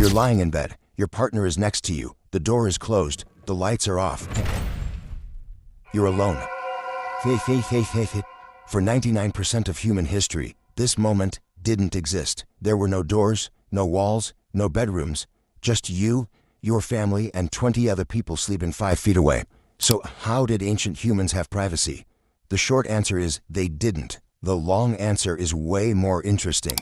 You're lying in bed, your partner is next to you, the door is closed, the lights are off. You're alone. For 99% of human history, this moment didn't exist. There were no doors, no walls, no bedrooms, just you, your family, and 20 other people sleeping 5 feet away. So how did ancient humans have privacy? The short answer is they didn't. The long answer is way more interesting.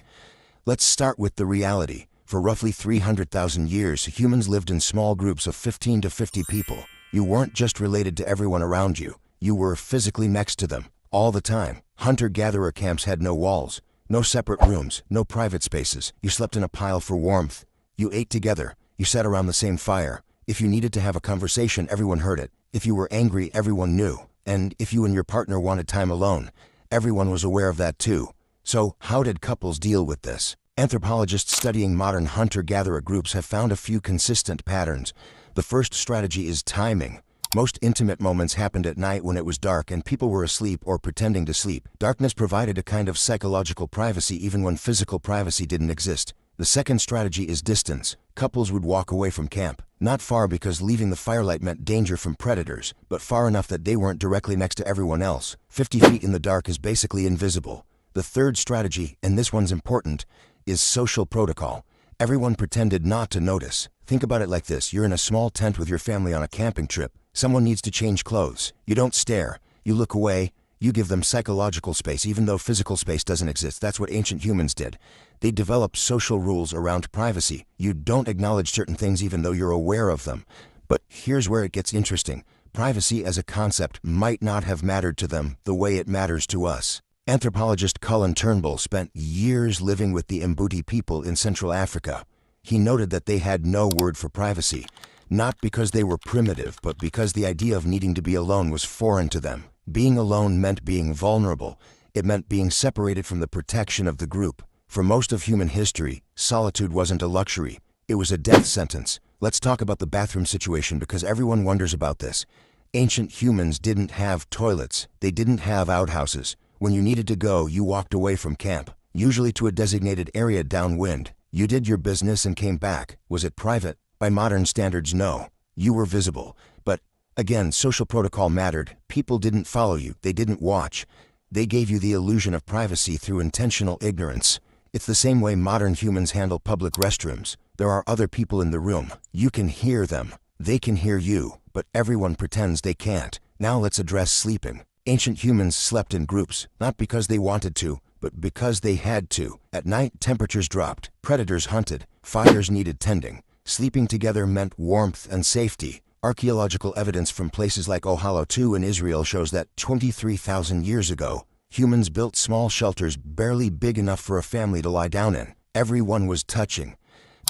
Let's start with the reality. For roughly 300,000 years, humans lived in small groups of 15 to 50 people. You weren't just related to everyone around you. You were physically next to them, all the time. Hunter-gatherer camps had no walls, no separate rooms, no private spaces. You slept in a pile for warmth. You ate together. You sat around the same fire. If you needed to have a conversation, everyone heard it. If you were angry, everyone knew. And if you and your partner wanted time alone, everyone was aware of that too. So, how did couples deal with this? Anthropologists studying modern hunter-gatherer groups have found a few consistent patterns. The first strategy is timing. Most intimate moments happened at night when it was dark and people were asleep or pretending to sleep. Darkness provided a kind of psychological privacy even when physical privacy didn't exist. The second strategy is distance. Couples would walk away from camp, not far because leaving the firelight meant danger from predators, but far enough that they weren't directly next to everyone else. 50 feet in the dark is basically invisible. The third strategy, and this one's important, is social protocol. Everyone pretended not to notice. Think about it like this. You're in a small tent with your family on a camping trip. Someone needs to change clothes. You don't stare. You look away. You give them psychological space, even though physical space doesn't exist. That's what ancient humans did. They developed social rules around privacy. You don't acknowledge certain things even though you're aware of them. But here's where it gets interesting. Privacy as a concept might not have mattered to them the way it matters to us. Anthropologist Colin Turnbull spent years living with the Mbuti people in Central Africa. He noted that they had no word for privacy, not because they were primitive, but because the idea of needing to be alone was foreign to them. Being alone meant being vulnerable. It meant being separated from the protection of the group. For most of human history, solitude wasn't a luxury. It was a death sentence. Let's talk about the bathroom situation because everyone wonders about this. Ancient humans didn't have toilets. They didn't have outhouses. When you needed to go, you walked away from camp, usually to a designated area downwind. You did your business and came back. Was it private? By modern standards, no. You were visible. But again, social protocol mattered. People didn't follow you. They didn't watch. They gave you the illusion of privacy through intentional ignorance. It's the same way modern humans handle public restrooms. There are other people in the room. You can hear them. They can hear you, but everyone pretends they can't. Now let's address sleeping. Ancient humans slept in groups, not because they wanted to, but because they had to. At night, temperatures dropped. Predators hunted. Fires needed tending. Sleeping together meant warmth and safety. Archaeological evidence from places like Ohala II in Israel shows that 23,000 years ago, humans built small shelters barely big enough for a family to lie down in. Everyone was touching.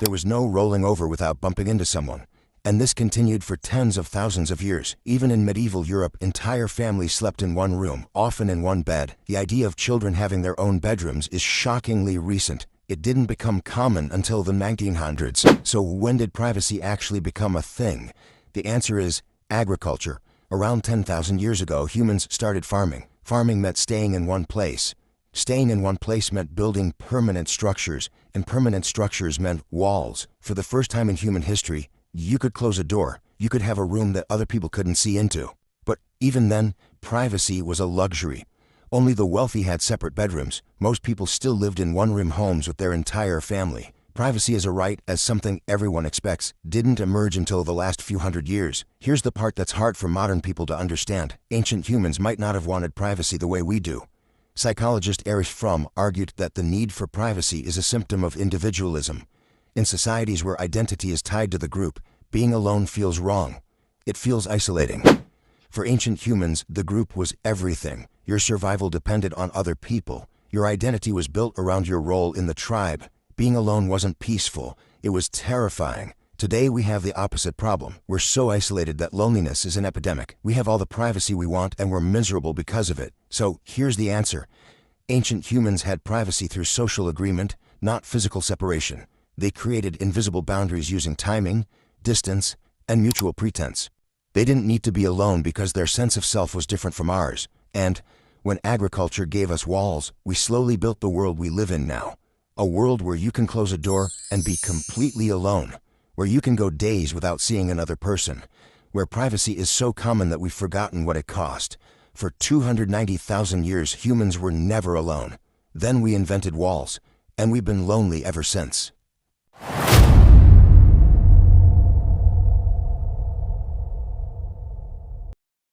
There was no rolling over without bumping into someone. And this continued for tens of thousands of years. Even in medieval Europe, entire families slept in one room, often in one bed. The idea of children having their own bedrooms is shockingly recent. It didn't become common until the 1900s. So when did privacy actually become a thing? The answer is agriculture. Around 10,000 years ago, humans started farming. Farming meant staying in one place. Staying in one place meant building permanent structures, and permanent structures meant walls. For the first time in human history, you could close a door. You could have a room that other people couldn't see into. But even then, privacy was a luxury. Only the wealthy had separate bedrooms. Most people still lived in one-room homes with their entire family. Privacy as a right, as something everyone expects, didn't emerge until the last few hundred years. Here's the part that's hard for modern people to understand. Ancient humans might not have wanted privacy the way we do. Psychologist Erich Fromm argued that the need for privacy is a symptom of individualism. In societies where identity is tied to the group, being alone feels wrong. It feels isolating. For ancient humans, the group was everything. Your survival depended on other people. Your identity was built around your role in the tribe. Being alone wasn't peaceful. It was terrifying. Today we have the opposite problem. We're so isolated that loneliness is an epidemic. We have all the privacy we want and we're miserable because of it. So here's the answer. Ancient humans had privacy through social agreement, not physical separation. They created invisible boundaries using timing, distance, and mutual pretense. They didn't need to be alone because their sense of self was different from ours. And when agriculture gave us walls, we slowly built the world we live in now. A world where you can close a door and be completely alone, where you can go days without seeing another person, where privacy is so common that we've forgotten what it cost. For 290,000 years, humans were never alone. Then we invented walls, and we've been lonely ever since.